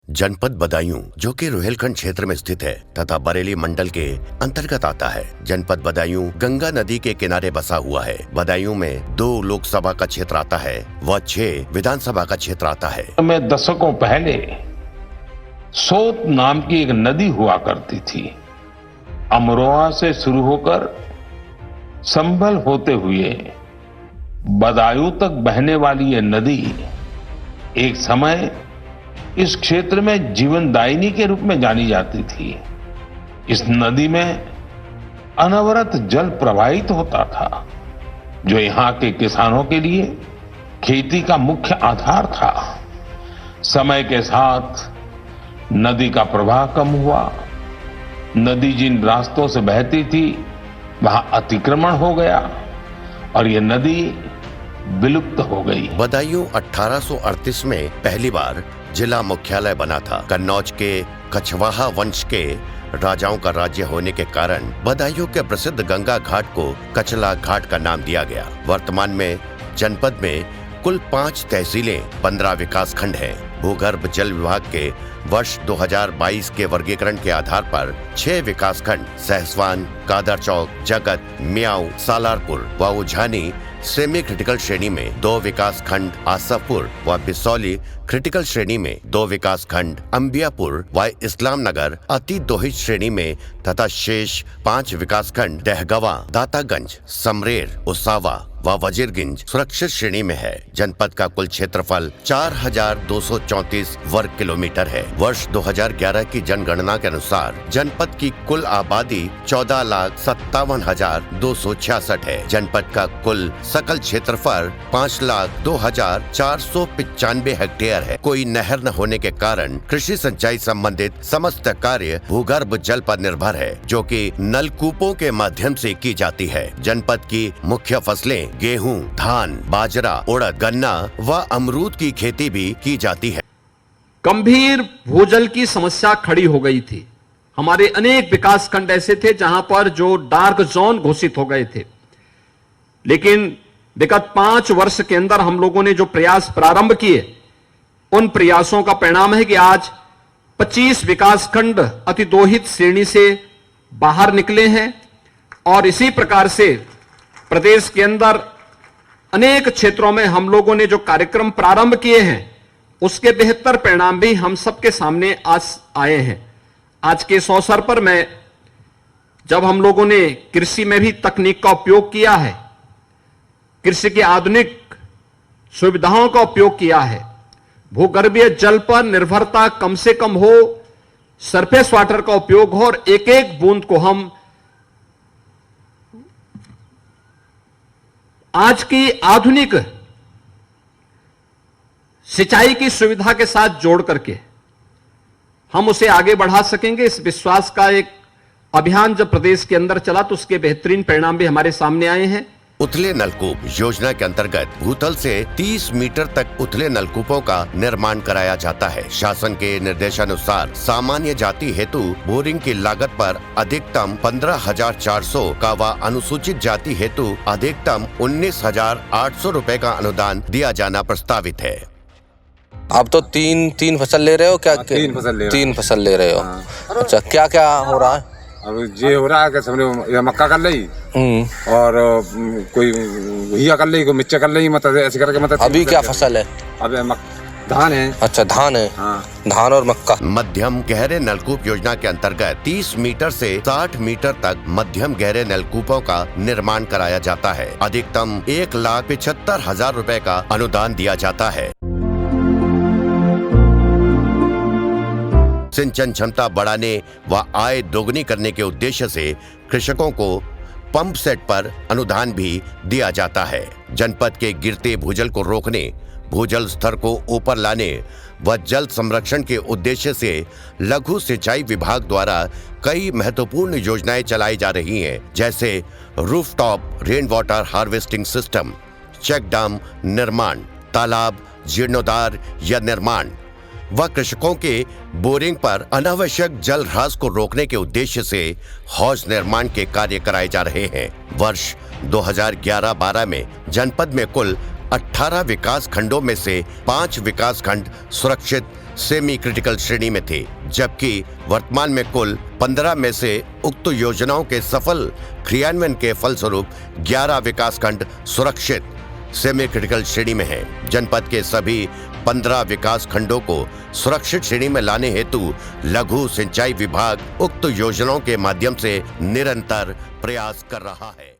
जनपद बदायूं, जो कि रोहिलखंड क्षेत्र में स्थित है तथा बरेली मंडल के अंतर्गत आता है। जनपद बदायूं गंगा नदी के किनारे बसा हुआ है। बदायूं में 2 लोकसभा का क्षेत्र आता है व 6 विधानसभा का क्षेत्र आता है। में दशकों पहले सोत नाम की एक नदी हुआ करती थी। अमरोहा से शुरू होकर संभल होते हुए बदायूं तक बहने वाली ये नदी एक समय इस क्षेत्र में जीवनदायिनी के रूप में जानी जाती थी। इस नदी में अनवरत जल प्रवाहित होता था, जो यहाँ के किसानों के लिए खेती का मुख्य आधार था। समय के साथ नदी का प्रवाह कम हुआ। नदी जिन रास्तों से बहती थी वहां अतिक्रमण हो गया और ये नदी विलुप्त हो गई। बदायूं 1838 में पहली बार जिला मुख्यालय बना था। कन्नौज के कछवाहा वंश के राजाओं का राज्य होने के कारण बदायूं के प्रसिद्ध गंगा घाट को कचला घाट का नाम दिया गया। वर्तमान में जनपद में कुल 5 तहसीलें, 15 विकास खंड हैं। भूगर्भ जल विभाग के वर्ष 2022 के वर्गीकरण के आधार पर 6 विकास खंड सहसवान, कादर चौक, जगत, मियाऊ, सालारपुर व उझानी सेमी क्रिटिकल श्रेणी में, 2 विकास खंड आसफपुर व बिसौली क्रिटिकल श्रेणी में, 2 विकास खंड अंबियापुर व इस्लाम नगर अति दोहित श्रेणी में तथा शेष 5 विकास खंड दहगवा, दातागंज, समरेर, उसावा व वजीरगंज सुरक्षित श्रेणी में है। जनपद का कुल क्षेत्रफल 4234 वर्ग किलोमीटर है। वर्ष 2011 की जनगणना के अनुसार जनपद की कुल आबादी 14,57,266 है। जनपद का कुल सकल क्षेत्रफल 5,02,495 हेक्टेयर है। कोई नहर न होने के कारण कृषि सिंचाई संबंधित समस्त कार्य भूगर्भ जल पर निर्भर है, जो कि नलकूपों के माध्यम से की जाती है। जनपद की मुख्य फसलें गेहूं, धान, बाजरा, उड़द, गन्ना व अमरूद की खेती भी की जाती है। गंभीर भूजल की समस्या खड़ी हो गई थी। हमारे अनेक विकास खंड ऐसे थे जहां पर जो डार्क जोन घोषित हो गए थे, लेकिन विगत 5 वर्ष के अंदर हम लोगों ने जो प्रयास प्रारंभ किए, उन प्रयासों का परिणाम है कि आज 25 विकास खंड अतिदोहित श्रेणी से बाहर निकले हैं और इसी प्रकार से प्रदेश के अंदर अनेक क्षेत्रों में हम लोगों ने जो कार्यक्रम प्रारंभ किए हैं, उसके बेहतर परिणाम भी हम सबके सामने आज आए हैं। आज के इस अवसर पर जब हम लोगों ने कृषि में भी तकनीक का उपयोग किया है, कृषि की आधुनिक सुविधाओं का उपयोग किया है, भूगर्भीय जल पर निर्भरता कम से कम हो, सरफेस वाटर का उपयोग हो और एक एक बूंद को हम आज की आधुनिक सिंचाई की सुविधा के साथ जोड़ करके हम उसे आगे बढ़ा सकेंगे। इस विश्वास का एक अभियान जब प्रदेश के अंदर चला तो उसके बेहतरीन परिणाम भी हमारे सामने आए हैं। उथले नलकूप योजना के अंतर्गत भूतल से 30 मीटर तक उथले नलकूपों का निर्माण कराया जाता है। शासन के निर्देशानुसार सामान्य जाति हेतु बोरिंग की लागत पर अधिकतम 15,400 का व अनुसूचित जाति हेतु अधिकतम 19,800 रुपए का अनुदान दिया जाना प्रस्तावित है। आप तो तीन फसल ले रहे हो क्या? 3 फसल ले रहे हो। अच्छा, क्या क्या हो रहा है? अब ये हो रहा है कि सबने मक्का कर ली और कोई घिया कर ली, कोई मिर्चा कर ली, मतलब ऐसे करके। मतलब अभी क्या फसल है? अब धान है। अच्छा, धान है। हाँ। धान और मक्का। मध्यम गहरे नलकूप योजना के अंतर्गत 30 मीटर से 60 मीटर तक मध्यम गहरे नलकूपों का निर्माण कराया जाता है। अधिकतम 1,75,000 रुपए का अनुदान दिया जाता है। सिंचन क्षमता बढ़ाने व आय दोगुनी करने के उद्देश्य से कृषकों को पंप सेट पर अनुदान भी दिया जाता है। जनपद के गिरते भूजल को रोकने, भूजल स्तर को ऊपर लाने व जल संरक्षण के उद्देश्य से लघु सिंचाई विभाग द्वारा कई महत्वपूर्ण योजनाएं चलाई जा रही हैं, जैसे rooftop rain water harvesting system, check dam निर्माण, तालाब जीर्णोद्धार या निर्माण व कृषकों के बोरिंग पर अनावश्यक जल ह्रास को रोकने के उद्देश्य से हौज निर्माण के कार्य कराए जा रहे हैं। वर्ष 2011-12 में जनपद में कुल 18 विकास खंडों में से 5 विकास खंड सुरक्षित सेमी क्रिटिकल श्रेणी में थे, जबकि वर्तमान में कुल 15 में से उक्त योजनाओं के सफल क्रियान्वयन के फलस्वरूप 11 विकासखंड सुरक्षित सेमी क्रिटिकल श्रेणी में है। जनपद के सभी 15 विकास खंडों को सुरक्षित श्रेणी में लाने हेतु लघु सिंचाई विभाग उक्त योजनाओं के माध्यम से निरंतर प्रयास कर रहा है।